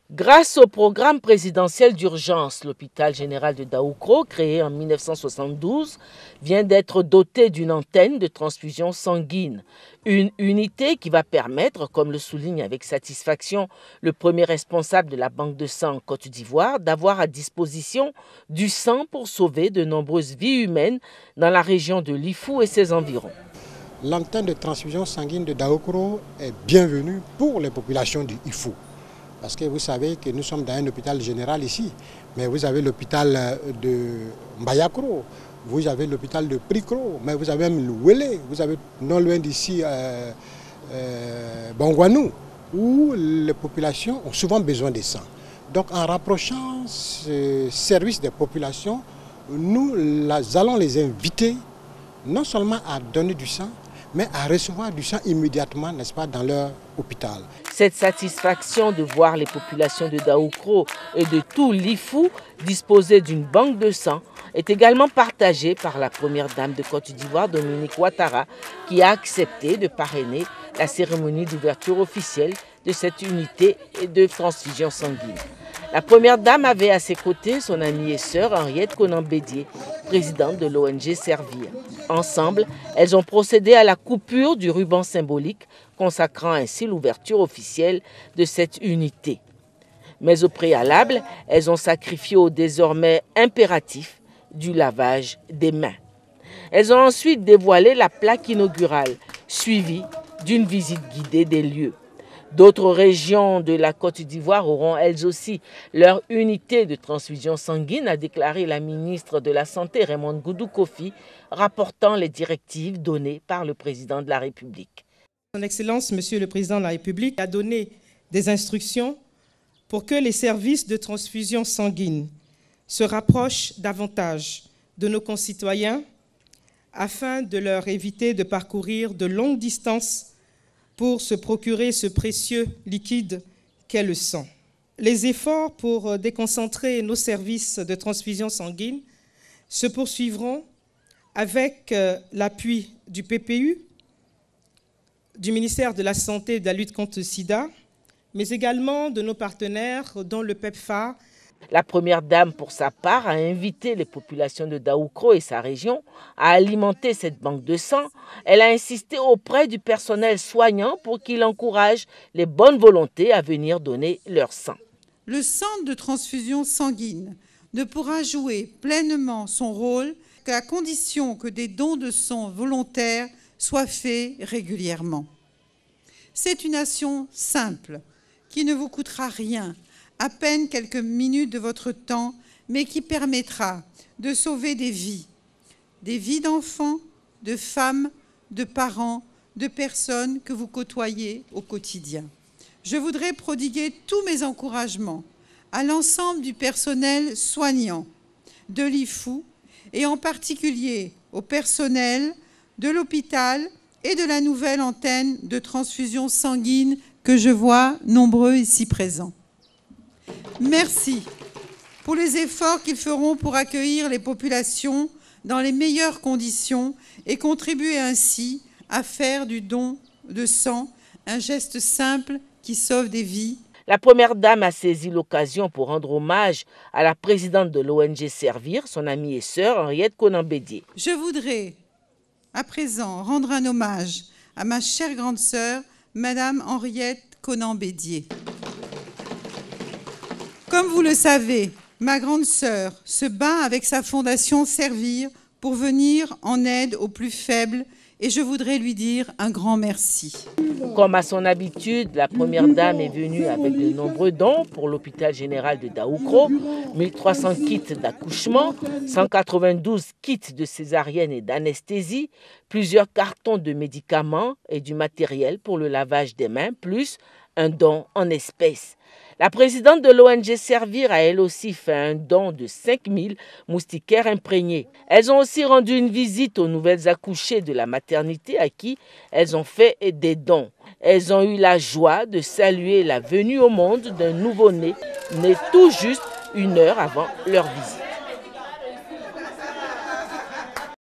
Grâce au programme présidentiel d'urgence, l'hôpital général de Daoukro, créé en 1972, vient d'être doté d'une antenne de transfusion sanguine. Une unité qui va permettre, comme le souligne avec satisfaction le premier responsable de la Banque de sang en Côte d'Ivoire, d'avoir à disposition du sang pour sauver de nombreuses vies humaines dans la région de Lifou et ses environs. L'antenne de transfusion sanguine de Daoukro est bienvenue pour les populations du Lifou. Parce que vous savez que nous sommes dans un hôpital général ici, mais vous avez l'hôpital de Mbayakro, vous avez l'hôpital de Prikro, mais vous avez même le Wele, vous avez non loin d'ici Bangwanou, où les populations ont souvent besoin de sang. Donc en rapprochant ce service des populations, nous allons les inviter non seulement à donner du sang, mais à recevoir du sang immédiatement, n'est-ce pas, dans leur hôpital. Cette satisfaction de voir les populations de Daoukro et de tout l'Ifou disposer d'une banque de sang est également partagée par la première dame de Côte d'Ivoire, Dominique Ouattara, qui a accepté de parrainer la cérémonie d'ouverture officielle de cette unité de transfusion sanguine. La première dame avait à ses côtés son amie et sœur Henriette Konan-Bédié, présidente de l'ONG Servir. Ensemble, elles ont procédé à la coupure du ruban symbolique, consacrant ainsi l'ouverture officielle de cette unité. Mais au préalable, elles ont sacrifié au désormais impératif du lavage des mains. Elles ont ensuite dévoilé la plaque inaugurale, suivie d'une visite guidée des lieux. D'autres régions de la Côte d'Ivoire auront elles aussi leur unité de transfusion sanguine, a déclaré la ministre de la Santé Raymond Goudou Kofi, rapportant les directives données par le président de la République. Son Excellence, Monsieur le Président de la République, a donné des instructions pour que les services de transfusion sanguine se rapprochent davantage de nos concitoyens afin de leur éviter de parcourir de longues distances pour se procurer ce précieux liquide qu'est le sang. Les efforts pour déconcentrer nos services de transfusion sanguine se poursuivront avec l'appui du PPU, du ministère de la Santé et de la lutte contre le sida, mais également de nos partenaires dont le PEPFAR. La première dame, pour sa part, a invité les populations de Daoukro et sa région à alimenter cette banque de sang. Elle a insisté auprès du personnel soignant pour qu'il encourage les bonnes volontés à venir donner leur sang. Le centre de transfusion sanguine ne pourra jouer pleinement son rôle qu'à condition que des dons de sang volontaires soient faits régulièrement. C'est une action simple qui ne vous coûtera rien, à peine quelques minutes de votre temps, mais qui permettra de sauver des vies d'enfants, de femmes, de parents, de personnes que vous côtoyez au quotidien. Je voudrais prodiguer tous mes encouragements à l'ensemble du personnel soignant de l'Ifou et en particulier au personnel de l'hôpital et de la nouvelle antenne de transfusion sanguine que je vois nombreux ici présents. Merci pour les efforts qu'ils feront pour accueillir les populations dans les meilleures conditions et contribuer ainsi à faire du don de sang un geste simple qui sauve des vies. La première dame a saisi l'occasion pour rendre hommage à la présidente de l'ONG Servir, son amie et sœur Henriette Konan-Bédié. Je voudrais à présent rendre un hommage à ma chère grande sœur, Madame Henriette Konan-Bédié. Comme vous le savez, ma grande sœur se bat avec sa fondation Servir pour venir en aide aux plus faibles et je voudrais lui dire un grand merci. Comme à son habitude, la première dame est venue avec de nombreux dons pour l'hôpital général de Daoukro, 1300 kits d'accouchement, 192 kits de césarienne et d'anesthésie, plusieurs cartons de médicaments et du matériel pour le lavage des mains, plus un don en espèces. La présidente de l'ONG Servir a elle aussi fait un don de 5000 moustiquaires imprégnés. Elles ont aussi rendu une visite aux nouvelles accouchées de la maternité à qui elles ont fait des dons. Elles ont eu la joie de saluer la venue au monde d'un nouveau-né, né tout juste 1 heure avant leur visite.